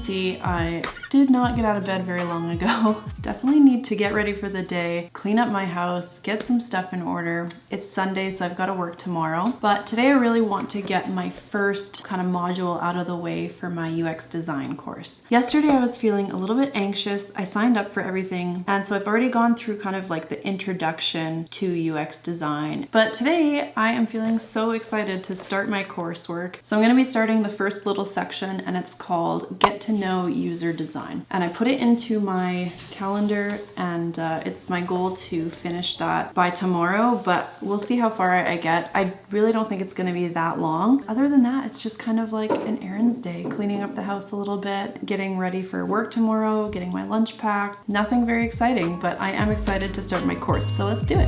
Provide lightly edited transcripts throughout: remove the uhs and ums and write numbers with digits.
see, I did not get out of bed very long ago. Definitely need to get ready for the day, clean up my house, get some stuff in order. It's Sunday, so I've got to work tomorrow. But today I really want to get my first kind of module out of the way for my UX design course. Yesterday I was feeling a little bit anxious. I signed up for everything, and so I've already gone through kind of like the introduction to UX design. But today I am feeling so excited to start my coursework. So I'm going to be starting the first little section, and it's called Get to Know User Design. And I put it into my calendar, and it's my goal to finish that by tomorrow, but we'll see how far I get. I really don't think it's going to be that long. Other than that, it's just kind of like an errands day, cleaning up the house a little bit, getting ready for work tomorrow, getting my lunch packed. Nothing very exciting, but I am excited to start my course. So let's do it.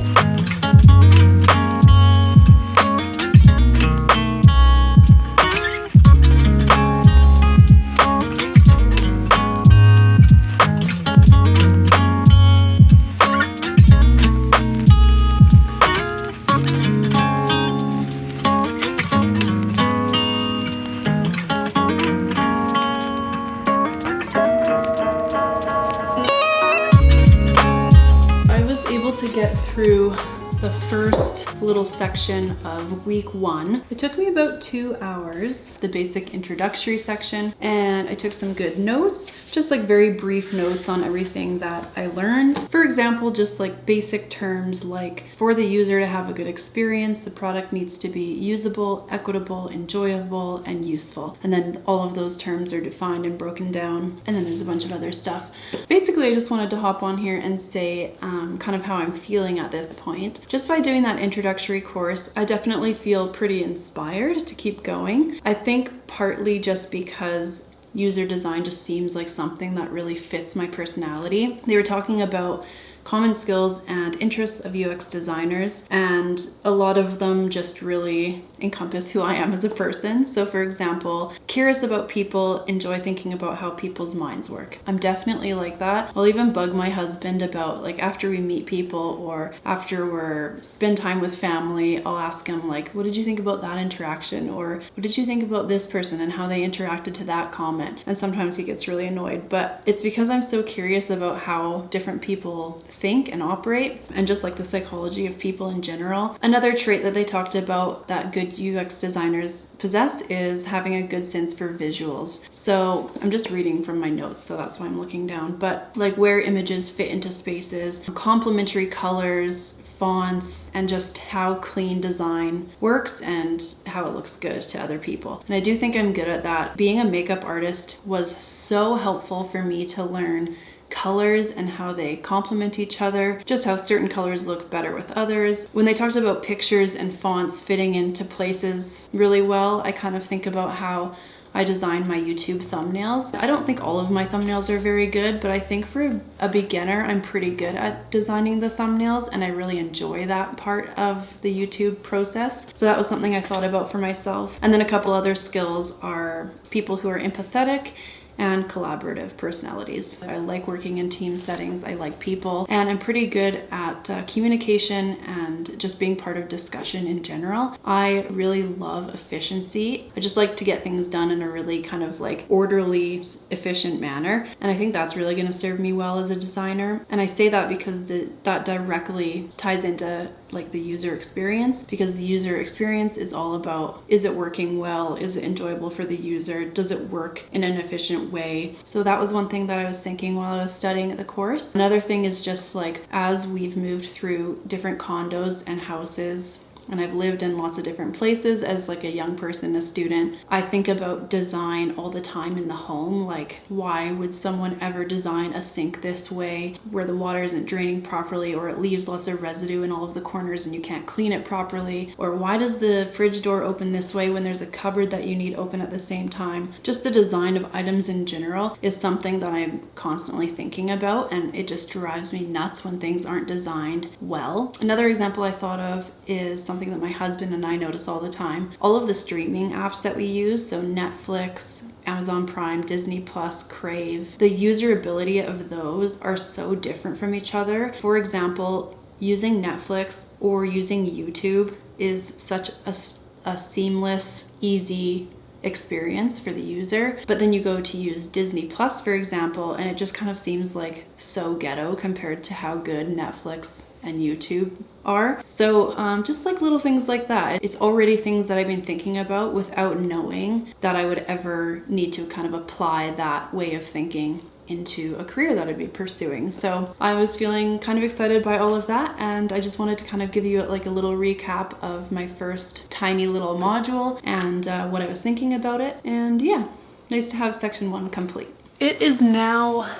To get through the first little section of week 1. It took me about 2 hours, the basic introductory section, and I took some good notes, just like very brief notes on everything that I learned. For example, just like basic terms like for the user to have a good experience, the product needs to be usable, equitable, enjoyable, and useful. And then all of those terms are defined and broken down. And then there's a bunch of other stuff. Basically, I just wanted to hop on here and say kind of how I'm feeling at this point. Just by doing that introductory course, I definitely feel pretty inspired to keep going. I think partly just because user design just seems like something that really fits my personality. They were talking about common skills and interests of UX designers, and a lot of them just really encompass who I am as a person. So for example, curious about people, enjoy thinking about how people's minds work. I'm definitely like that. I'll even bug my husband about, like, after we meet people or after we're spend time with family, I'll ask him like, what did you think about that interaction? Or what did you think about this person and how they interacted to that comment? And sometimes he gets really annoyed, but it's because I'm so curious about how different people think and operate, and just like the psychology of people in general. Another trait that they talked about that good UX designers possess is having a good sense for visuals. So I'm just reading from my notes, so that's why I'm looking down, but like where images fit into spaces, complementary colors, fonts, and just how clean design works and how it looks good to other people. And I do think I'm good at that. Being a makeup artist was so helpful for me to learn colors and how they complement each other, just how certain colors look better with others. When they talked about pictures and fonts fitting into places really well, I kind of think about how I design my YouTube thumbnails. I don't think all of my thumbnails are very good, but I think for a beginner, I'm pretty good at designing the thumbnails, and I really enjoy that part of the YouTube process. So that was something I thought about for myself. And then a couple other skills are people who are empathetic and collaborative personalities. I like working in team settings, I like people, and I'm pretty good at communication and just being part of discussion in general. I really love efficiency. I just like to get things done in a really kind of like orderly, efficient manner, and I think that's really going to serve me well as a designer. And I say that because that directly ties into like the user experience, because the user experience is all about, is it working well? Is it enjoyable for the user? Does it work in an efficient way? So that was one thing that I was thinking while I was studying the course. Another thing is just like, as we've moved through different condos and houses, and I've lived in lots of different places as like a young person, a student, I think about design all the time in the home. Like, why would someone ever design a sink this way where the water isn't draining properly, or it leaves lots of residue in all of the corners and you can't clean it properly? Or why does the fridge door open this way when there's a cupboard that you need open at the same time? Just the design of items in general is something that I'm constantly thinking about, and it just drives me nuts when things aren't designed well. Another example I thought of is something that my husband and I notice all the time. All of the streaming apps that we use, so Netflix, Amazon Prime, Disney Plus, Crave, the usability of those are so different from each other. For example, using Netflix or using YouTube is such a seamless, easy experience for the user. But then you go to use Disney Plus, for example, and it just kind of seems like so ghetto compared to how good Netflix and YouTube are. So just like little things like that. It's already things that I've been thinking about without knowing that I would ever need to kind of apply that way of thinking into a career that I'd be pursuing. So I was feeling kind of excited by all of that, and I just wanted to kind of give you like a little recap of my first tiny little module and what I was thinking about it. And yeah, nice to have section 1 complete. It is now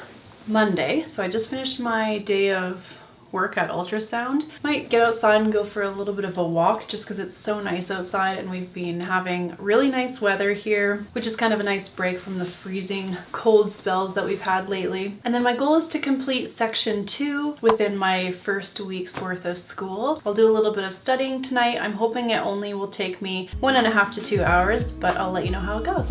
Monday, so I just finished my day of work at ultrasound. Might get outside and go for a little bit of a walk just because it's so nice outside, and we've been having really nice weather here, which is kind of a nice break from the freezing cold spells that we've had lately. And then my goal is to complete section 2 within my first week's worth of school. I'll do a little bit of studying tonight. I'm hoping it only will take me 1.5 to 2 hours, but I'll let you know how it goes.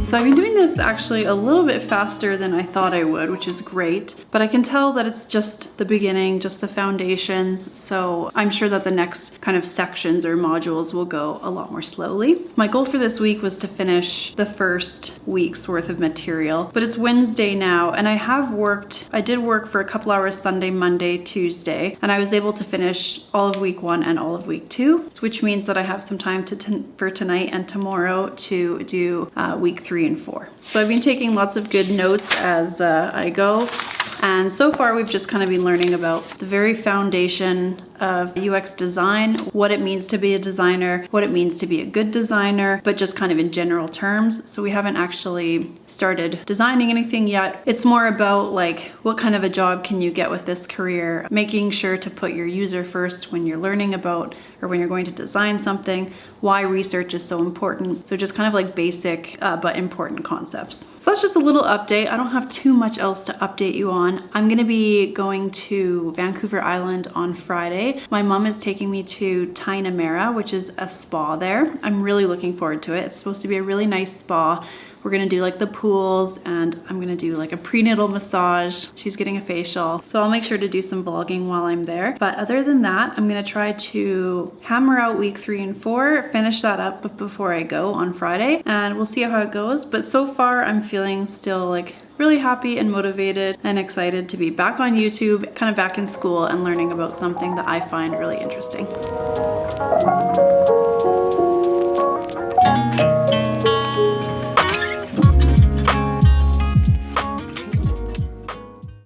So I've been doing this actually a little bit faster than I thought I would, which is great, but I can tell that it's just the beginning, just the foundations, so I'm sure that the next kind of sections or modules will go a lot more slowly. My goal for this week was to finish the first week's worth of material, but it's Wednesday now, and I did work for a couple hours Sunday, Monday, Tuesday, and I was able to finish all of week 1 and all of week 2, which means that I have some time for tonight and tomorrow to do week 3 and 4. So I've been taking lots of good notes as I go, and so far we've just kind of been learning about the very foundation of UX design, what it means to be a designer, what it means to be a good designer, but just kind of in general terms. So we haven't actually started designing anything yet. It's more about like, what kind of a job can you get with this career? Making sure to put your user first when you're learning about or when you're going to design something, why research is so important. So just kind of like basic but important concepts. So that's just a little update. I don't have too much else to update you on. I'm gonna be going to Vancouver Island on Friday. My mom is taking me to Tainamera, which is a spa there. I'm really looking forward to it. It's supposed to be a really nice spa. We're gonna do like the pools, and I'm gonna do like a prenatal massage. She's getting a facial. So I'll make sure to do some vlogging while I'm there. But other than that, I'm gonna try to hammer out week 3 and 4, finish that up before I go on Friday, and we'll see how it goes. But so far I'm feeling still like really happy and motivated and excited to be back on YouTube, kind of back in school and learning about something that I find really interesting.